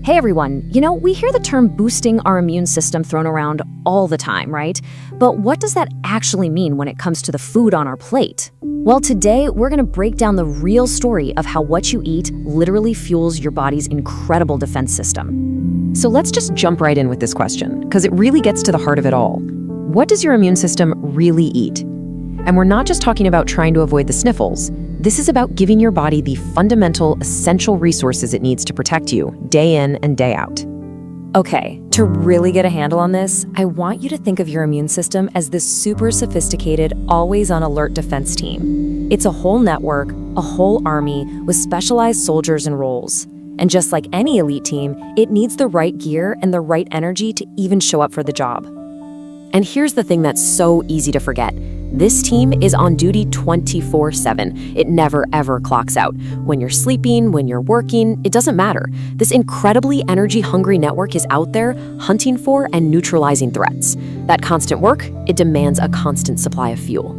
Hey everyone, we hear the term boosting our immune system thrown around all the time, right? But what does that actually mean when it comes to the food on our plate? Well, today we're going to break down the real story of how what you eat literally fuels your body's incredible defense system. So let's just jump right in with this question, because it really gets to the heart of it all. What does your immune system really eat? And we're not just talking about trying to avoid the sniffles. This is about giving your body the fundamental, essential resources it needs to protect you day in and day out. Okay, to really get a handle on this, I want you to think of your immune system as this super sophisticated, always on alert defense team. It's a whole network, a whole army with specialized soldiers and roles. And just like any elite team, it needs the right gear and the right energy to even show up for the job. And here's the thing that's so easy to forget. This team is on duty 24/7. It never, ever clocks out. When you're sleeping, when you're working, it doesn't matter. This incredibly energy-hungry network is out there hunting for and neutralizing threats. That constant work, it demands a constant supply of fuel.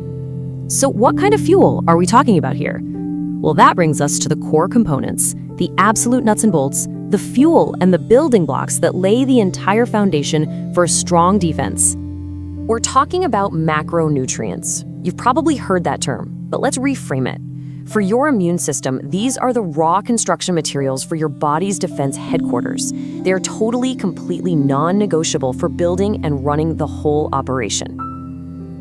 So what kind of fuel are we talking about here? Well, that brings us to the core components, the absolute nuts and bolts, the fuel and the building blocks that lay the entire foundation for a strong defense. We're talking about macronutrients. You've probably heard that term, but let's reframe it. For your immune system, these are the raw construction materials for your body's defense headquarters. They're totally, completely non-negotiable for building and running the whole operation.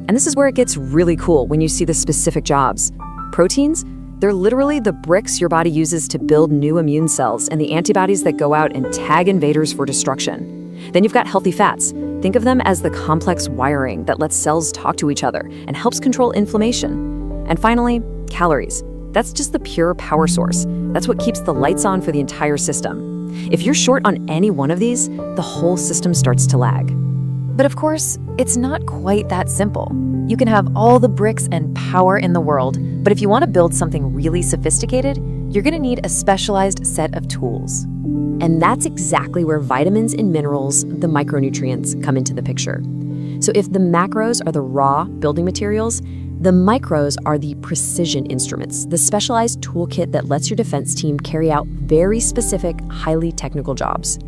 And this is where it gets really cool when you see the specific jobs. Proteins, they're literally the bricks your body uses to build new immune cells and the antibodies that go out and tag invaders for destruction. Then you've got healthy fats. Think of them as the complex wiring that lets cells talk to each other and helps control inflammation. And finally, calories. That's just the pure power source. That's what keeps the lights on for the entire system. If you're short on any one of these, the whole system starts to lag. But of course, it's not quite that simple. You can have all the bricks and power in the world, but if you want to build something really sophisticated, you're going to need a specialized set of tools. And that's exactly where vitamins and minerals, the micronutrients, come into the picture. So if the macros are the raw building materials, the micros are the precision instruments, the specialized toolkit that lets your defense team carry out very specific, highly technical jobs.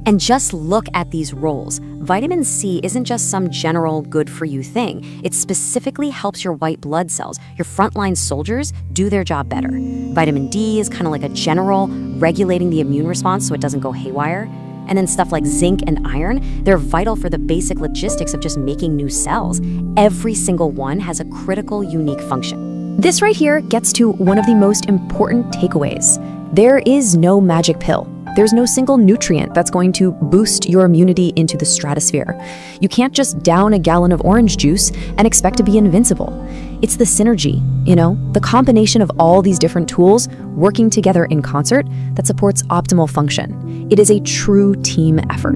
And just look at these roles. Vitamin C isn't just some general good-for-you thing. It specifically helps your white blood cells, your frontline soldiers, do their job better. Vitamin D is kind of like a general, regulating the immune response so it doesn't go haywire. And then stuff like zinc and iron, they're vital for the basic logistics of just making new cells. Every single one has a critical, unique function. This right here gets to one of the most important takeaways. There is no magic pill. There's no single nutrient that's going to boost your immunity into the stratosphere. You can't just down a gallon of orange juice and expect to be invincible. It's the synergy, the combination of all these different tools working together in concert that supports optimal function. It is a true team effort.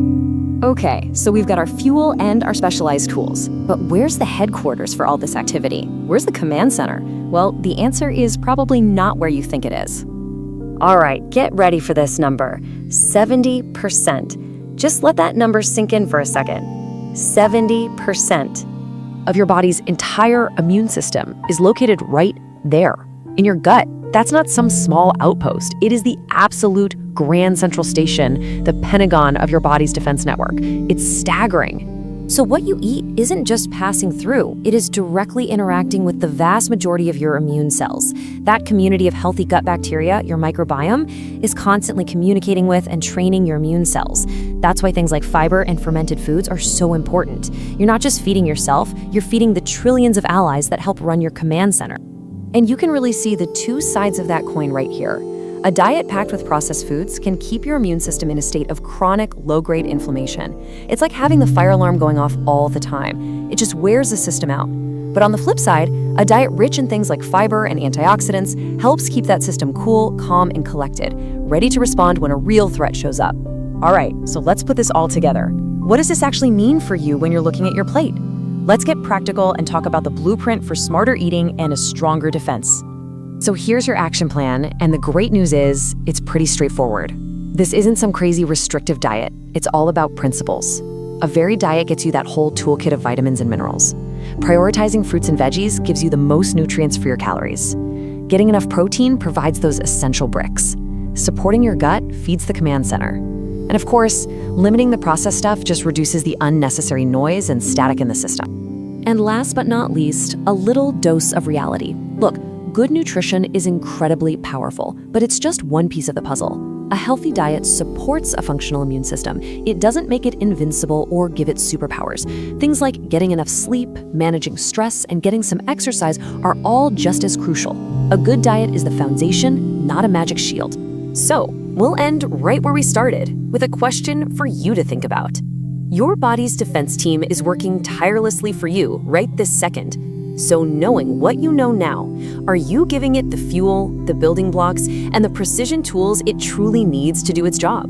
Okay, so we've got our fuel and our specialized tools. But where's the headquarters for all this activity? Where's the command center? Well, the answer is probably not where you think it is. All right, get ready for this number, 70%. Just let that number sink in for a second. 70% Of your body's entire immune system is located right there, in your gut. That's not some small outpost. It is the absolute grand central station, the Pentagon of your body's defense network. It's staggering. So what you eat isn't just passing through, it is directly interacting with the vast majority of your immune cells. That community of healthy gut bacteria, your microbiome, is constantly communicating with and training your immune cells. That's why things like fiber and fermented foods are so important. You're not just feeding yourself, you're feeding the trillions of allies that help run your command center. And you can really see the two sides of that coin right here. A diet packed with processed foods can keep your immune system in a state of chronic, low-grade inflammation. It's like having the fire alarm going off all the time. It just wears the system out. But on the flip side, a diet rich in things like fiber and antioxidants helps keep that system cool, calm, and collected, ready to respond when a real threat shows up. All right, so let's put this all together. What does this actually mean for you when you're looking at your plate? Let's get practical and talk about the blueprint for smarter eating and a stronger defense. So here's your action plan, and the great news is, it's pretty straightforward. This isn't some crazy restrictive diet. It's all about principles. A varied diet gets you that whole toolkit of vitamins and minerals. Prioritizing fruits and veggies gives you the most nutrients for your calories. Getting enough protein provides those essential bricks. supporting your gut feeds the command center. And of course, limiting the processed stuff just reduces the unnecessary noise and static in the system. And last but not least, a little dose of reality. Look, good nutrition is incredibly powerful, but it's just one piece of the puzzle. A healthy diet supports a functional immune system. It doesn't make it invincible or give it superpowers. Things like getting enough sleep, managing stress, and getting some exercise are all just as crucial. A good diet is the foundation, not a magic shield. So, we'll end right where we started, with a question for you to think about. Your body's defense team is working tirelessly for you right this second. So knowing what you know now, are you giving it the fuel, the building blocks, and the precision tools it truly needs to do its job?